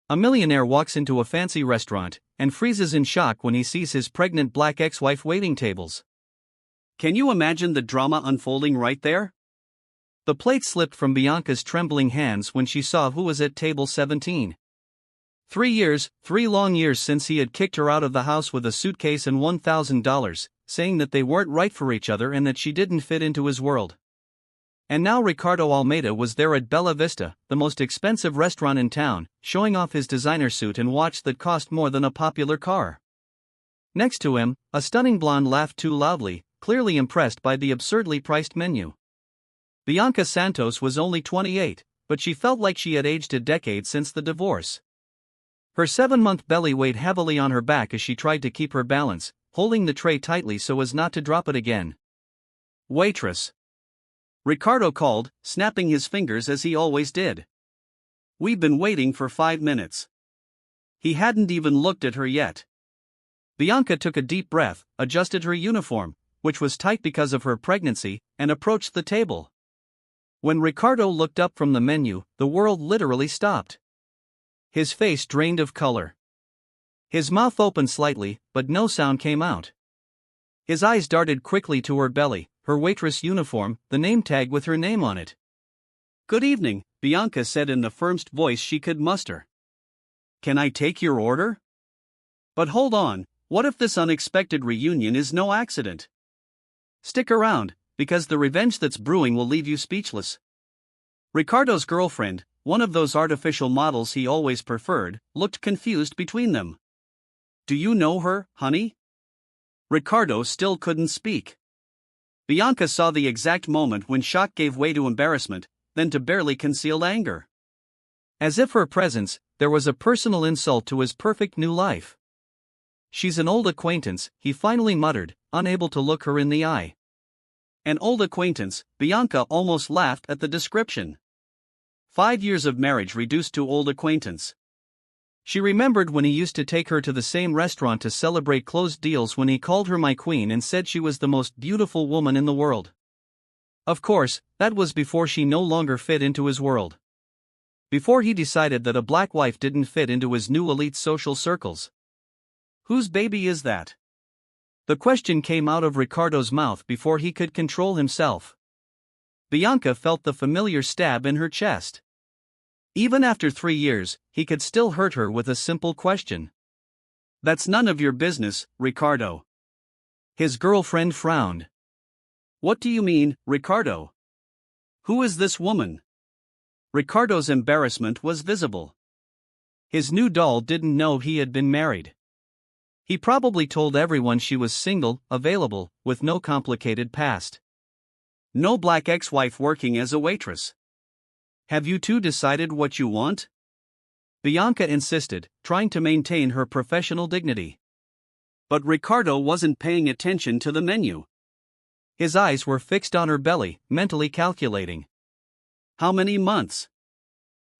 A millionaire walks into a fancy restaurant and freezes in shock when he sees his pregnant black ex-wife waiting tables. Can you imagine the drama unfolding right there? The plate slipped from Bianca's trembling hands when she saw who was at table 17. 3 years, 3 long years since he had kicked her out of the house with a suitcase and $1,000, saying that they weren't right for each other and that she didn't fit into his world. And now Ricardo Almeida was there at Bella Vista, the most expensive restaurant in town, showing off his designer suit and watch that cost more than a popular car. Next to him, a stunning blonde laughed too loudly, clearly impressed by the absurdly priced menu. Bianca Santos was only 28, but she felt like she had aged a decade since the divorce. Her 7-month belly weighed heavily on her back as she tried to keep her balance, holding the tray tightly so as not to drop it again. "Waitress," Ricardo called, snapping his fingers as he always did. "We've been waiting for 5 minutes." He hadn't even looked at her yet. Bianca took a deep breath, adjusted her uniform, which was tight because of her pregnancy, and approached the table. When Ricardo looked up from the menu, the world literally stopped. His face drained of color. His mouth opened slightly, but no sound came out. His eyes darted quickly to her belly, her waitress uniform, the name tag with her name on it. "Good evening," Bianca said in the firmest voice she could muster. "Can I take your order?" "But hold on, what if this unexpected reunion is no accident?" "Stick around, because the revenge that's brewing will leave you speechless." Ricardo's girlfriend, one of those artificial models he always preferred, looked confused between them. "Do you know her, honey?" Ricardo still couldn't speak. Bianca saw the exact moment when shock gave way to embarrassment, then to barely concealed anger. As if her presence, there was a personal insult to his perfect new life. "She's an old acquaintance," he finally muttered, unable to look her in the eye. An old acquaintance, Bianca almost laughed at the description. 5 years of marriage reduced to old acquaintance. She remembered when he used to take her to the same restaurant to celebrate closed deals when he called her my queen and said she was the most beautiful woman in the world. Of course, that was before she no longer fit into his world. Before he decided that a black wife didn't fit into his new elite social circles. "Whose baby is that?" The question came out of Ricardo's mouth before he could control himself. Bianca felt the familiar stab in her chest. Even after 3 years, he could still hurt her with a simple question. "That's none of your business, Ricardo." His girlfriend frowned. "What do you mean, Ricardo? Who is this woman?" Ricardo's embarrassment was visible. His new doll didn't know he had been married. He probably told everyone she was single, available, with no complicated past. No black ex-wife working as a waitress. "Have you two decided what you want?" Bianca insisted, trying to maintain her professional dignity. But Ricardo wasn't paying attention to the menu. His eyes were fixed on her belly, mentally calculating. "How many months?"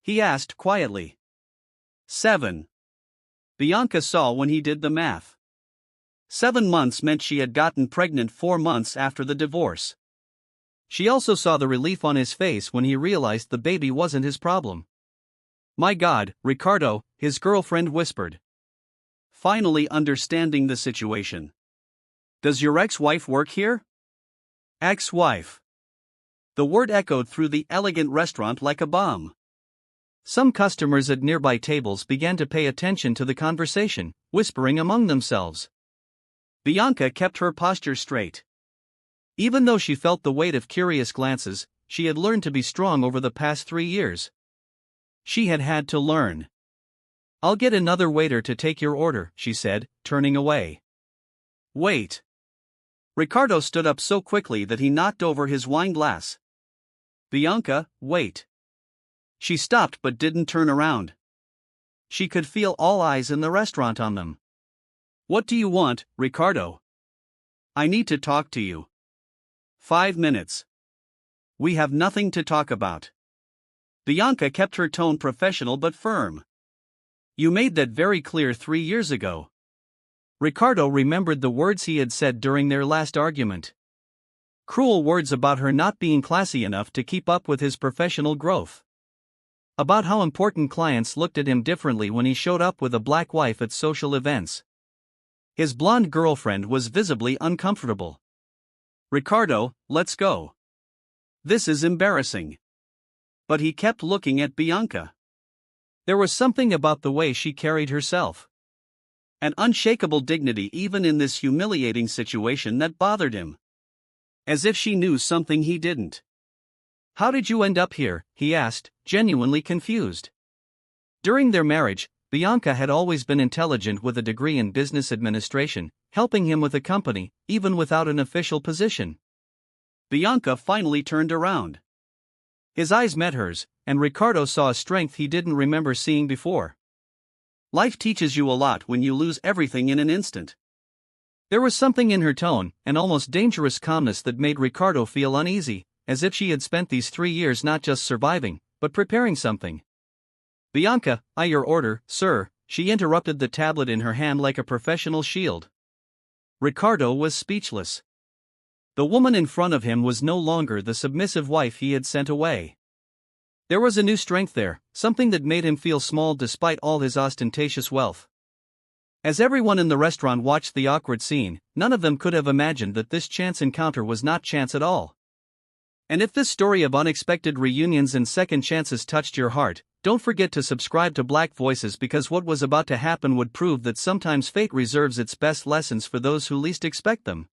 he asked quietly. 7. Bianca saw when he did the math. 7 months meant she had gotten pregnant 4 months after the divorce. She also saw the relief on his face when he realized the baby wasn't his problem. "My God, Ricardo," his girlfriend whispered, finally understanding the situation. "Does your ex-wife work here?" Ex-wife. The word echoed through the elegant restaurant like a bomb. Some customers at nearby tables began to pay attention to the conversation, whispering among themselves. Bianca kept her posture straight. Even though she felt the weight of curious glances, she had learned to be strong over the past 3 years. She had had to learn. "I'll get another waiter to take your order," she said, turning away. "Wait." Ricardo stood up so quickly that he knocked over his wine glass. "Bianca, wait." She stopped but didn't turn around. She could feel all eyes in the restaurant on them. "What do you want, Ricardo?" "I need to talk to you." 5 minutes. "We have nothing to talk about." Bianca kept her tone professional but firm. "You made that very clear 3 years ago." Ricardo remembered the words he had said during their last argument. Cruel words about her not being classy enough to keep up with his professional growth. About how important clients looked at him differently when he showed up with a black wife at social events. His blonde girlfriend was visibly uncomfortable. "Ricardo, let's go. This is embarrassing." But he kept looking at Bianca. There was something about the way she carried herself. An unshakable dignity even in this humiliating situation that bothered him. As if she knew something he didn't. "How did you end up here?" he asked, genuinely confused. During their marriage, Bianca had always been intelligent with a degree in business administration, helping him with a company, even without an official position. Bianca finally turned around. His eyes met hers, and Ricardo saw a strength he didn't remember seeing before. Life teaches you a lot when you lose everything in an instant. There was something in her tone, an almost dangerous calmness that made Ricardo feel uneasy, as if she had spent these 3 years not just surviving, but preparing something. "Bianca, your order, sir," she interrupted, the tablet in her hand like a professional shield. Ricardo was speechless. The woman in front of him was no longer the submissive wife he had sent away. There was a new strength there, something that made him feel small despite all his ostentatious wealth. As everyone in the restaurant watched the awkward scene, none of them could have imagined that this chance encounter was not chance at all. And if this story of unexpected reunions and second chances touched your heart, don't forget to subscribe to Black Voices, because what was about to happen would prove that sometimes fate reserves its best lessons for those who least expect them.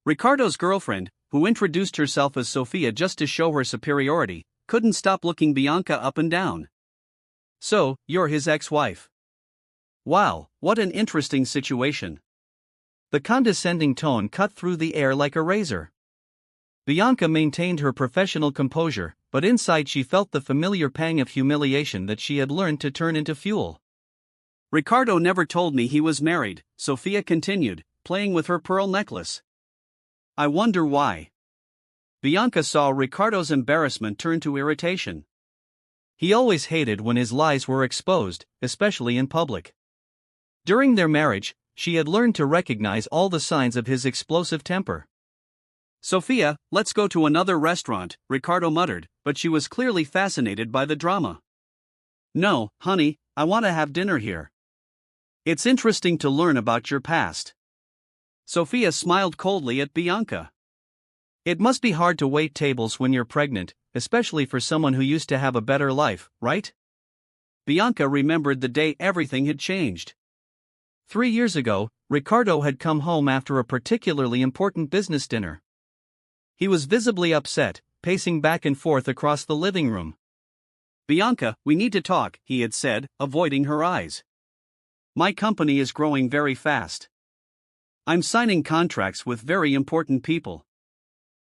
Ricardo's girlfriend, who introduced herself as Sophia just to show her superiority, couldn't stop looking Bianca up and down. "So, you're his ex-wife. Wow, what an interesting situation." The condescending tone cut through the air like a razor. Bianca maintained her professional composure, but inside she felt the familiar pang of humiliation that she had learned to turn into fuel. "Ricardo never told me he was married," Sophia continued, playing with her pearl necklace. "I wonder why." Bianca saw Ricardo's embarrassment turn to irritation. He always hated when his lies were exposed, especially in public. During their marriage, she had learned to recognize all the signs of his explosive temper. "Sophia, let's go to another restaurant," Ricardo muttered, but she was clearly fascinated by the drama. "No, honey, I want to have dinner here. It's interesting to learn about your past." Sophia smiled coldly at Bianca. "It must be hard to wait tables when you're pregnant, especially for someone who used to have a better life, right?" Bianca remembered the day everything had changed. 3 years ago, Ricardo had come home after a particularly important business dinner. He was visibly upset, pacing back and forth across the living room. "Bianca, we need to talk," he had said, avoiding her eyes. "My company is growing very fast. I'm signing contracts with very important people."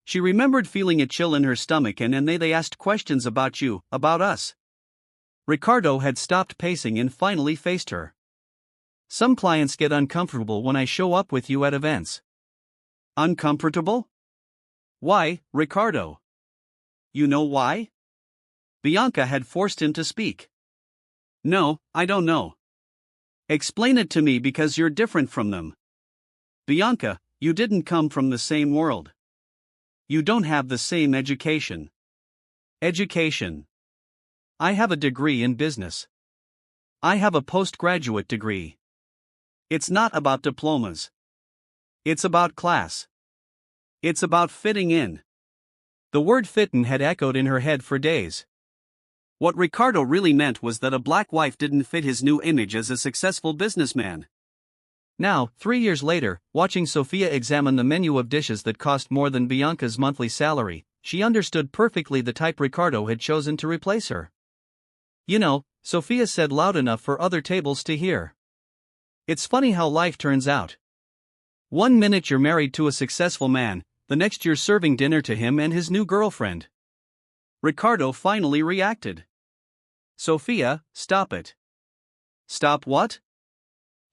She remembered feeling a chill in her stomach, and then they asked questions about you, about us. Ricardo had stopped pacing and finally faced her. "Some clients get uncomfortable when I show up with you at events." "Uncomfortable? Why, Ricardo? You know why?" Bianca had forced him to speak. "No, I don't know." "Explain it to me, because you're different from them. Bianca, you didn't come from the same world. You don't have the same education." "Education? I have a degree in business. I have a postgraduate degree." "It's not about diplomas. It's about class. It's about fitting in." The word "fittin" had echoed in her head for days. What Ricardo really meant was that a black wife didn't fit his new image as a successful businessman. Now, 3 years later, watching Sophia examine the menu of dishes that cost more than Bianca's monthly salary, she understood perfectly the type Ricardo had chosen to replace her. "You know," Sophia said loud enough for other tables to hear. "It's funny how life turns out. One minute you're married to a successful man, the next you're serving dinner to him and his new girlfriend." Ricardo finally reacted. "Sophia, stop it." "Stop what?"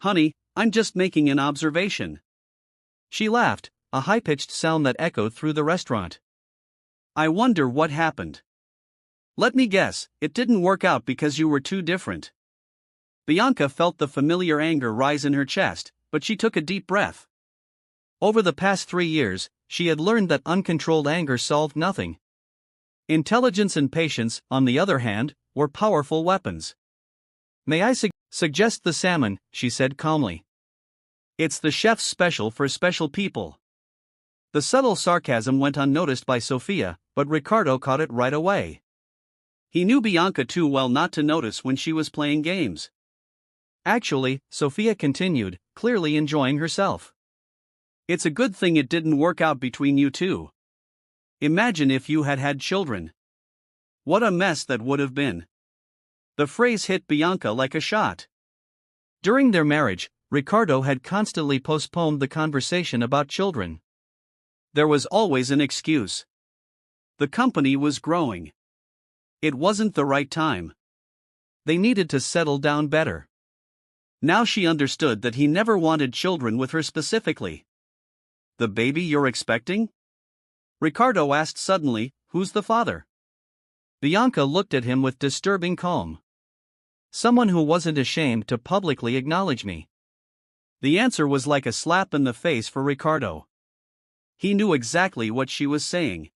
"Honey, I'm just making an observation." She laughed, a high-pitched sound that echoed through the restaurant. "I wonder what happened. Let me guess, it didn't work out because you were too different." Bianca felt the familiar anger rise in her chest, but she took a deep breath. Over the past 3 years, she had learned that uncontrolled anger solved nothing. Intelligence and patience, on the other hand, were powerful weapons. May I suggest the salmon, she said calmly. It's the chef's special for special people. The subtle sarcasm went unnoticed by Sophia, but Ricardo caught it right away. He knew Bianca too well not to notice when she was playing games. Actually, Sophia continued, clearly enjoying herself. It's a good thing it didn't work out between you two. Imagine if you had had children. What a mess that would have been. The phrase hit Bianca like a shot. During their marriage, Ricardo had constantly postponed the conversation about children. There was always an excuse. The company was growing. It wasn't the right time. They needed to settle down better. Now she understood that he never wanted children with her specifically. The baby you're expecting? Ricardo asked suddenly, who's the father? Bianca looked at him with disturbing calm. Someone who wasn't ashamed to publicly acknowledge me. The answer was like a slap in the face for Ricardo. He knew exactly what she was saying.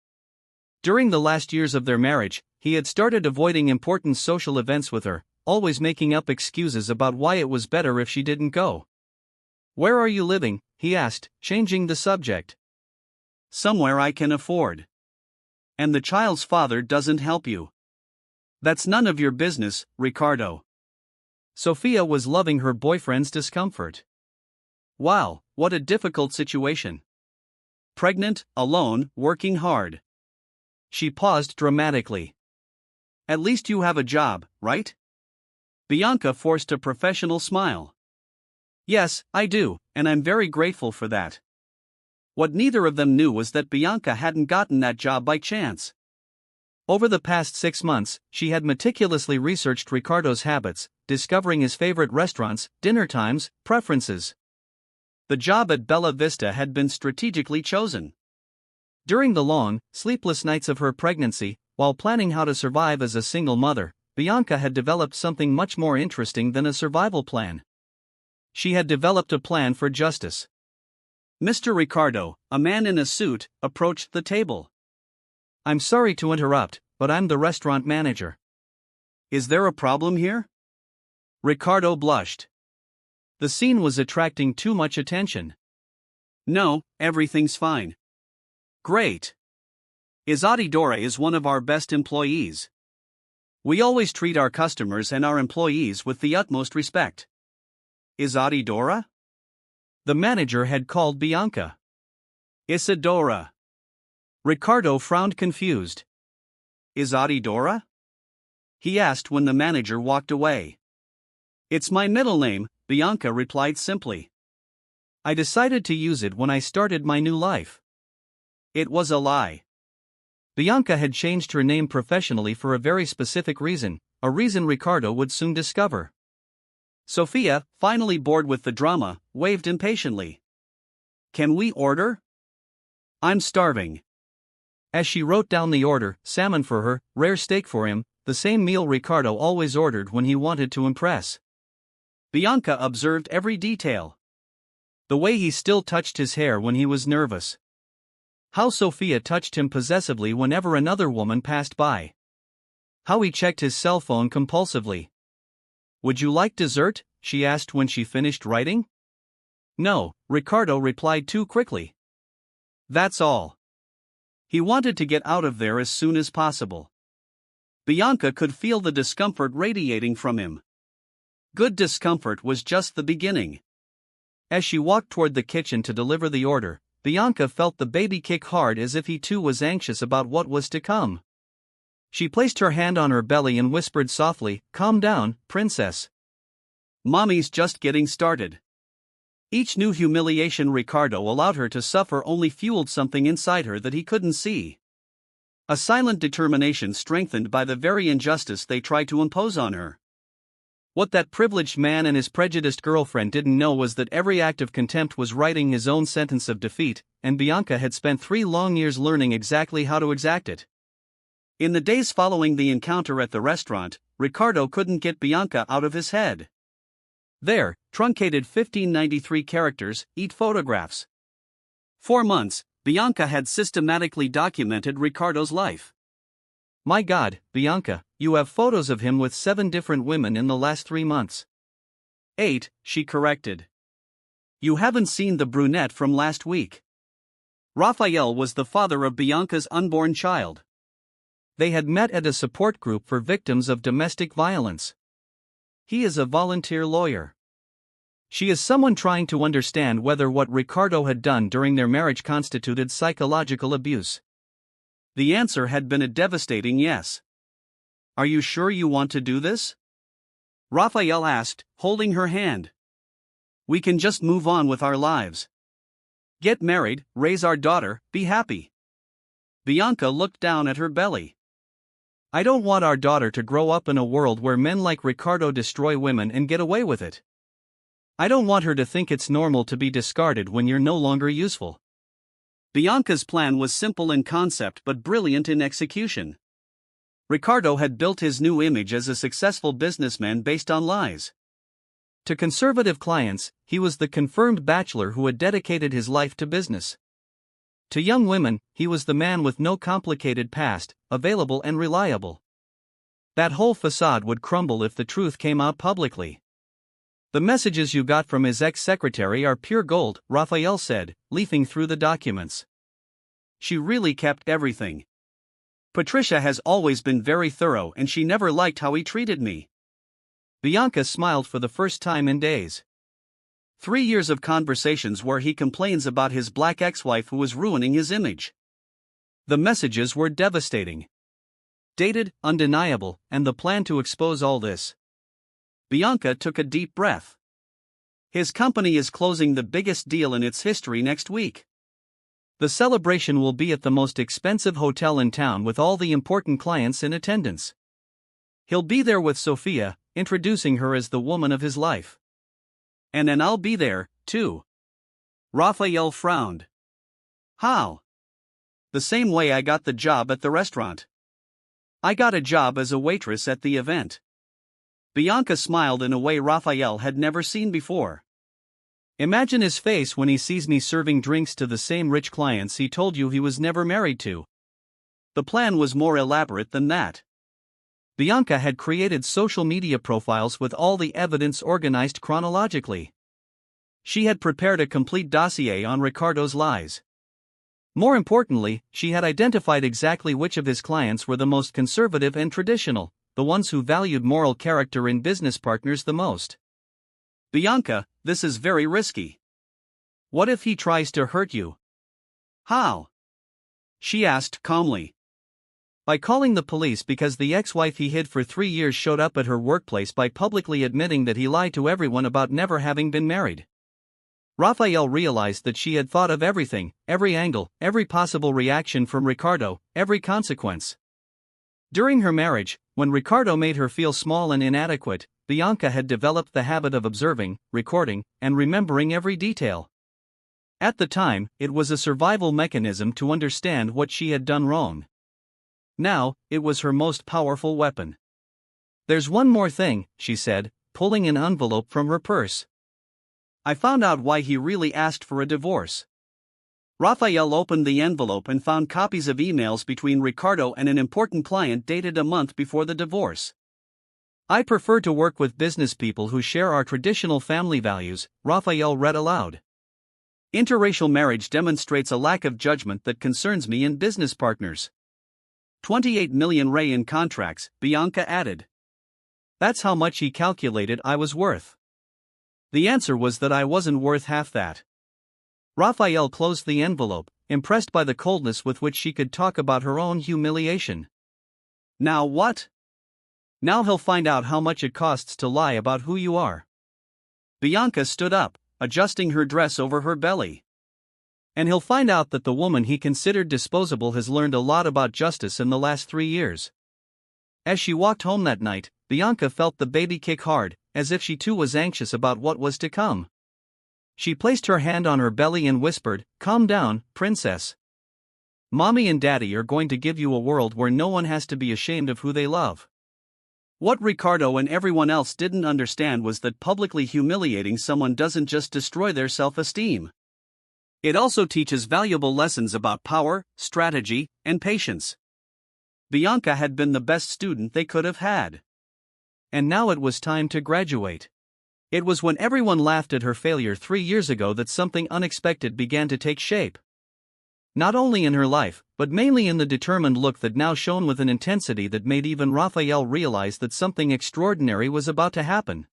During the last years of their marriage, he had started avoiding important social events with her, always making up excuses about why it was better if she didn't go. Where are you living? He asked, changing the subject. Somewhere I can afford. And the child's father doesn't help you. That's none of your business, Ricardo. Sophia was loving her boyfriend's discomfort. Wow, what a difficult situation. Pregnant, alone, working hard. She paused dramatically. At least you have a job, right? Bianca forced a professional smile. Yes, I do, and I'm very grateful for that. What neither of them knew was that Bianca hadn't gotten that job by chance. Over the past 6 months, she had meticulously researched Ricardo's habits, discovering his favorite restaurants, dinner times, preferences. The job at Bella Vista had been strategically chosen. During the long, sleepless nights of her pregnancy, while planning how to survive as a single mother, Bianca had developed something much more interesting than a survival plan. She had developed a plan for justice. Mr. Ricardo, a man in a suit, approached the table. I'm sorry to interrupt, but I'm the restaurant manager. Is there a problem here? Ricardo blushed. The scene was attracting too much attention. No, everything's fine. Great. Isadora is one of our best employees. We always treat our customers and our employees with the utmost respect. Isadora? The manager had called Bianca Isadora. Ricardo frowned confused. Isadora? He asked when the manager walked away. It's my middle name, Bianca replied simply. I decided to use it when I started my new life. It was a lie. Bianca had changed her name professionally for a very specific reason, a reason Ricardo would soon discover. Sophia, finally bored with the drama, waved impatiently. Can we order? I'm starving. As she wrote down the order, salmon for her, rare steak for him, the same meal Ricardo always ordered when he wanted to impress. Bianca observed every detail. The way he still touched his hair when he was nervous. How Sophia touched him possessively whenever another woman passed by. How he checked his cell phone compulsively. Would you like dessert? She asked when she finished writing. No, Ricardo replied too quickly. That's all. He wanted to get out of there as soon as possible. Bianca could feel the discomfort radiating from him. Good discomfort was just the beginning. As she walked toward the kitchen to deliver the order, Bianca felt the baby kick hard as if he too was anxious about what was to come. She placed her hand on her belly and whispered softly, "Calm down, princess. Mommy's just getting started." Each new humiliation Ricardo allowed her to suffer only fueled something inside her that he couldn't see. A silent determination strengthened by the very injustice they tried to impose on her. What that privileged man and his prejudiced girlfriend didn't know was that every act of contempt was writing his own sentence of defeat, and Bianca had spent 3 long years learning exactly how to exact it. In the days following the encounter at the restaurant, Ricardo couldn't get Bianca out of his head. There, truncated 1593 characters, eat photographs. 4 months, Bianca had systematically documented Ricardo's life. My God, Bianca, You have photos of him with 7 different women in the last 3 months. 8, she corrected. You haven't seen the brunette from last week. Raphael was the father of Bianca's unborn child. They had met at a support group for victims of domestic violence. He is a volunteer lawyer. She is someone trying to understand whether what Ricardo had done during their marriage constituted psychological abuse. The answer had been a devastating yes. Are you sure you want to do this? Raphael asked, holding her hand. We can just move on with our lives. Get married, raise our daughter, be happy. Bianca looked down at her belly. I don't want our daughter to grow up in a world where men like Ricardo destroy women and get away with it. I don't want her to think it's normal to be discarded when you're no longer useful. Bianca's plan was simple in concept but brilliant in execution. Ricardo had built his new image as a successful businessman based on lies. To conservative clients, he was the confirmed bachelor who had dedicated his life to business. To young women, he was the man with no complicated past, available and reliable. That whole facade would crumble if the truth came out publicly. The messages you got from his ex-secretary are pure gold, Raphael said, leafing through the documents. She really kept everything. Patricia has always been very thorough and she never liked how he treated me. Bianca smiled for the first time in days. 3 years of conversations where he complains about his black ex-wife who was ruining his image. The messages were devastating. Dated, undeniable, and the plan to expose all this. Bianca took a deep breath. His company is closing the biggest deal in its history next week. The celebration will be at the most expensive hotel in town with all the important clients in attendance. He'll be there with Sophia, introducing her as the woman of his life. And then I'll be there, too. Raphael frowned. How? The same way I got the job at the restaurant. I got a job as a waitress at the event. Bianca smiled in a way Raphael had never seen before. Imagine his face when he sees me serving drinks to the same rich clients he told you he was never married to. The plan was more elaborate than that. Bianca had created social media profiles with all the evidence organized chronologically. She had prepared a complete dossier on Ricardo's lies. More importantly, she had identified exactly which of his clients were the most conservative and traditional, the ones who valued moral character in business partners the most. Bianca, this is very risky. What if he tries to hurt you? How? She asked calmly. By calling the police because the ex-wife he hid for 3 years showed up at her workplace by publicly admitting that he lied to everyone about never having been married. Raphael realized that she had thought of everything, every angle, every possible reaction from Ricardo, every consequence. During her marriage, when Ricardo made her feel small and inadequate, Bianca had developed the habit of observing, recording, and remembering every detail. At the time, it was a survival mechanism to understand what she had done wrong. Now, it was her most powerful weapon. There's one more thing, she said, pulling an envelope from her purse. I found out why he really asked for a divorce. Raphael opened the envelope and found copies of emails between Ricardo and an important client dated a month before the divorce. I prefer to work with business people who share our traditional family values, Raphael read aloud. Interracial marriage demonstrates a lack of judgment that concerns me in business partners. 28 million Ray in contracts, Bianca added. That's how much he calculated I was worth. The answer was that I wasn't worth half that. Raphael closed the envelope, impressed by the coldness with which she could talk about her own humiliation. Now what? Now he'll find out how much it costs to lie about who you are. Bianca stood up, adjusting her dress over her belly. And he'll find out that the woman he considered disposable has learned a lot about justice in the last 3 years. As she walked home that night, Bianca felt the baby kick hard, as if she too was anxious about what was to come. She placed her hand on her belly and whispered, "Calm down, princess. Mommy and Daddy are going to give you a world where no one has to be ashamed of who they love." What Ricardo and everyone else didn't understand was that publicly humiliating someone doesn't just destroy their self-esteem. It also teaches valuable lessons about power, strategy, and patience. Bianca had been the best student they could have had. And now it was time to graduate. It was when everyone laughed at her failure 3 years ago that something unexpected began to take shape. Not only in her life, but mainly in the determined look that now shone with an intensity that made even Raphael realize that something extraordinary was about to happen.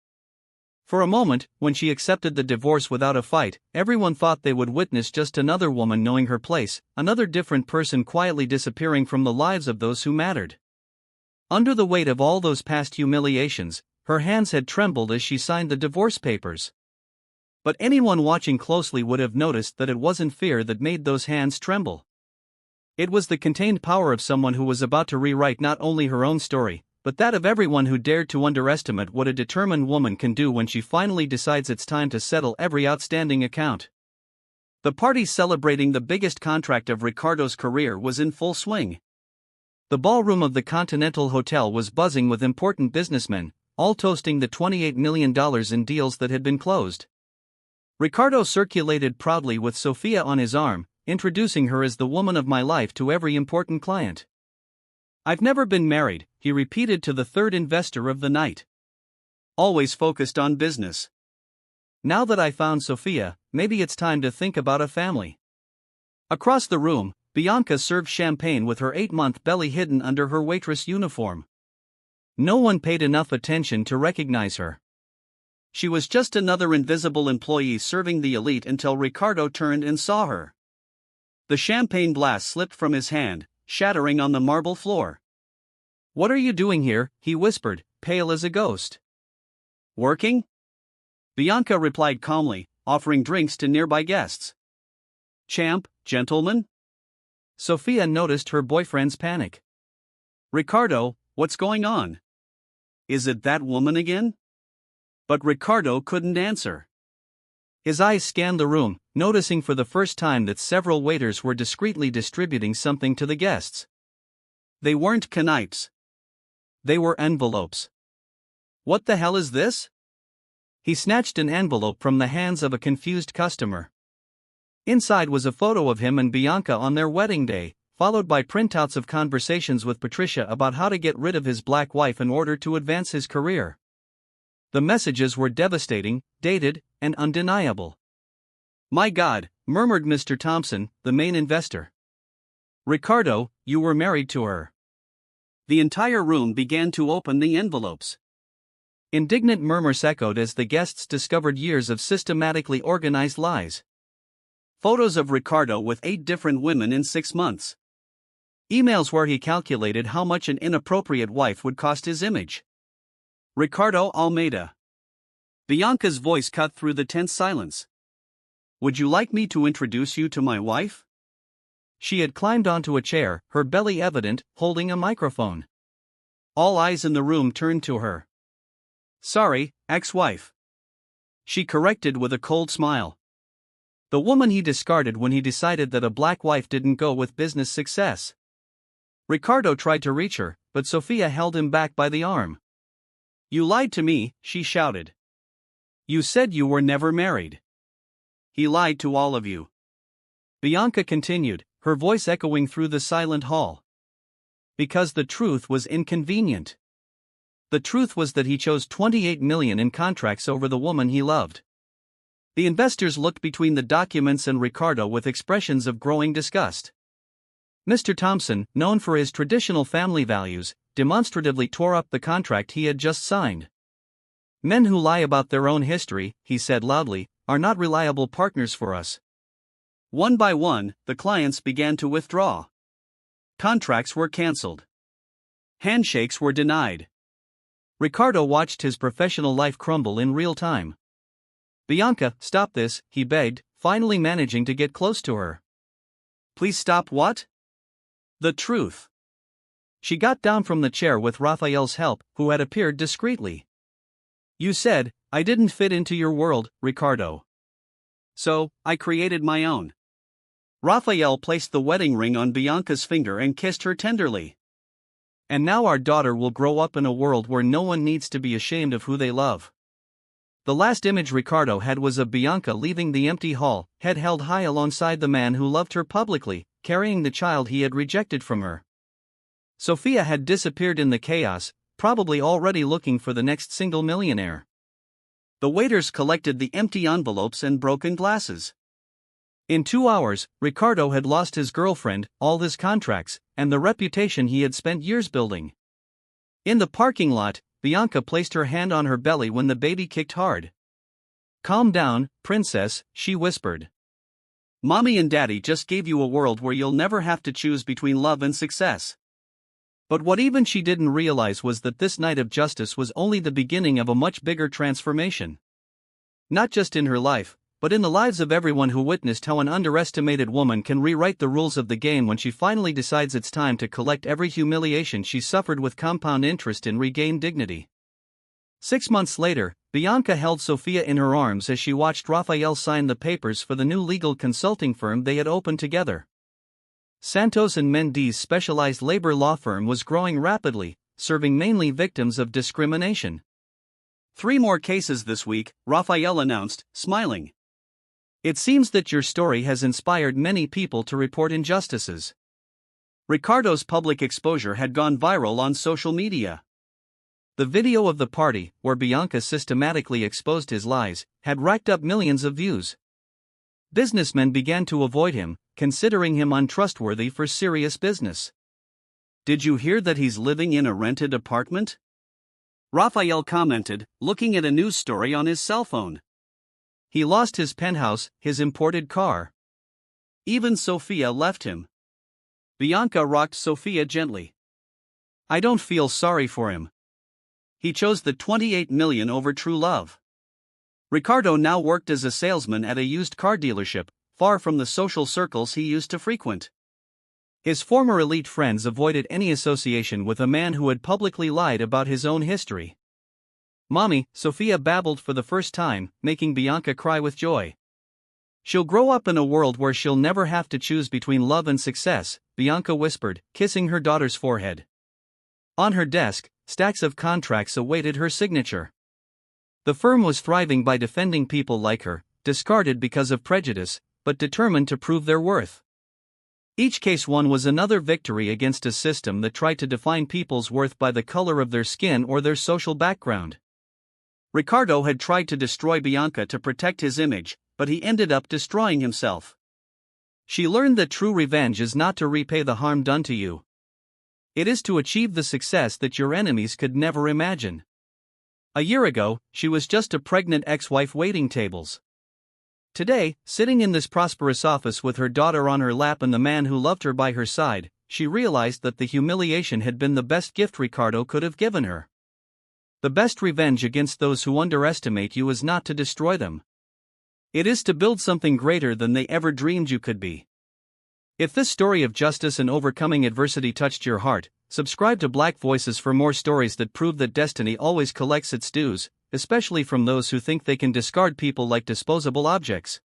For a moment, when she accepted the divorce without a fight, everyone thought they would witness just another woman knowing her place, another different person quietly disappearing from the lives of those who mattered. Under the weight of all those past humiliations, her hands had trembled as she signed the divorce papers. But anyone watching closely would have noticed that it wasn't fear that made those hands tremble. It was the contained power of someone who was about to rewrite not only her own story, but that of everyone who dared to underestimate what a determined woman can do when she finally decides it's time to settle every outstanding account. The party celebrating the biggest contract of Ricardo's career was in full swing. The ballroom of the Continental Hotel was buzzing with important businessmen, all toasting the $28 million in deals that had been closed. Ricardo circulated proudly with Sophia on his arm, introducing her as the woman of my life to every important client. "I've never been married," he repeated to the third investor of the night. "Always focused on business. Now that I found Sophia, maybe it's time to think about a family." Across the room, Bianca served champagne with her 8-month belly hidden under her waitress uniform. No one paid enough attention to recognize her. She was just another invisible employee serving the elite until Ricardo turned and saw her. The champagne glass slipped from his hand, shattering on the marble floor. "What are you doing here?" he whispered, pale as a ghost. "Working?" Bianca replied calmly, offering drinks to nearby guests. "Champ, gentlemen?" Sophia noticed her boyfriend's panic. "Ricardo, what's going on? Is it that woman again?" But Ricardo couldn't answer. His eyes scanned the room, noticing for the first time that several waiters were discreetly distributing something to the guests. They weren't canapes. They were envelopes. "What the hell is this?" He snatched an envelope from the hands of a confused customer. Inside was a photo of him and Bianca on their wedding day, followed by printouts of conversations with Patricia about how to get rid of his black wife in order to advance his career. The messages were devastating, dated, and undeniable. "My God," murmured Mr. Thompson, the main investor. "Ricardo, you were married to her." The entire room began to open the envelopes. Indignant murmurs echoed as the guests discovered years of systematically organized lies. Photos of Ricardo with 8 different women in 6 months. Emails where he calculated how much an inappropriate wife would cost his image. Ricardo Almeida. Bianca's voice cut through the tense silence. "Would you like me to introduce you to my wife?" She had climbed onto a chair, her belly evident, holding a microphone. All eyes in the room turned to her. "Sorry, ex-wife," she corrected with a cold smile. The woman he discarded when he decided that a black wife didn't go with business success. Ricardo tried to reach her, but Sophia held him back by the arm. "You lied to me," she shouted. "You said you were never married." "He lied to all of you," Bianca continued, her voice echoing through the silent hall. "Because the truth was inconvenient. The truth was that he chose $28 million in contracts over the woman he loved." The investors looked between the documents and Ricardo with expressions of growing disgust. Mr. Thompson, known for his traditional family values, demonstratively tore up the contract he had just signed. "Men who lie about their own history," he said loudly, "are not reliable partners for us." One by one, the clients began to withdraw. Contracts were cancelled. Handshakes were denied. Ricardo watched his professional life crumble in real time. "Bianca, stop this," he begged, finally managing to get close to her. "Please stop what?" "The truth." She got down from the chair with Raphael's help, who had appeared discreetly. "You said, I didn't fit into your world, Ricardo. So, I created my own." Raphael placed the wedding ring on Bianca's finger and kissed her tenderly. "And now our daughter will grow up in a world where no one needs to be ashamed of who they love." The last image Ricardo had was of Bianca leaving the empty hall, head held high alongside the man who loved her publicly, carrying the child he had rejected from her. Sophia had disappeared in the chaos, probably already looking for the next single millionaire. The waiters collected the empty envelopes and broken glasses. In 2 hours, Ricardo had lost his girlfriend, all his contracts, and the reputation he had spent years building. In the parking lot, Bianca placed her hand on her belly when the baby kicked hard. "Calm down, princess," she whispered. "Mommy and Daddy just gave you a world where you'll never have to choose between love and success." But what even she didn't realize was that this night of justice was only the beginning of a much bigger transformation. Not just in her life, but in the lives of everyone who witnessed how an underestimated woman can rewrite the rules of the game when she finally decides it's time to collect every humiliation she suffered with compound interest and regain dignity. 6 months later, Bianca held Sophia in her arms as she watched Raphael sign the papers for the new legal consulting firm they had opened together. Santos and Mendes' specialized labor law firm was growing rapidly, serving mainly victims of discrimination. 3 more cases this week, Raphael announced, smiling. "It seems that your story has inspired many people to report injustices." Ricardo's public exposure had gone viral on social media. The video of the party, where Bianca systematically exposed his lies, had racked up millions of views. Businessmen began to avoid him, considering him untrustworthy for serious business. "Did you hear that he's living in a rented apartment?" Raphael commented, looking at a news story on his cell phone. "He lost his penthouse, his imported car. Even Sophia left him." Bianca rocked Sophia gently. "I don't feel sorry for him. He chose the 28 million over true love." Ricardo now worked as a salesman at a used car dealership, far from the social circles he used to frequent. His former elite friends avoided any association with a man who had publicly lied about his own history. "Mommy," Sophia babbled for the first time, making Bianca cry with joy. "She'll grow up in a world where she'll never have to choose between love and success," Bianca whispered, kissing her daughter's forehead. On her desk, stacks of contracts awaited her signature. The firm was thriving by defending people like her, discarded because of prejudice, but determined to prove their worth. Each case won was another victory against a system that tried to define people's worth by the color of their skin or their social background. Ricardo had tried to destroy Bianca to protect his image, but he ended up destroying himself. She learned that true revenge is not to repay the harm done to you. It is to achieve the success that your enemies could never imagine. A year ago, she was just a pregnant ex-wife waiting tables. Today, sitting in this prosperous office with her daughter on her lap and the man who loved her by her side, she realized that the humiliation had been the best gift Ricardo could have given her. The best revenge against those who underestimate you is not to destroy them. It is to build something greater than they ever dreamed you could be. If this story of justice and overcoming adversity touched your heart, subscribe to Black Voices for more stories that prove that destiny always collects its dues, especially from those who think they can discard people like disposable objects.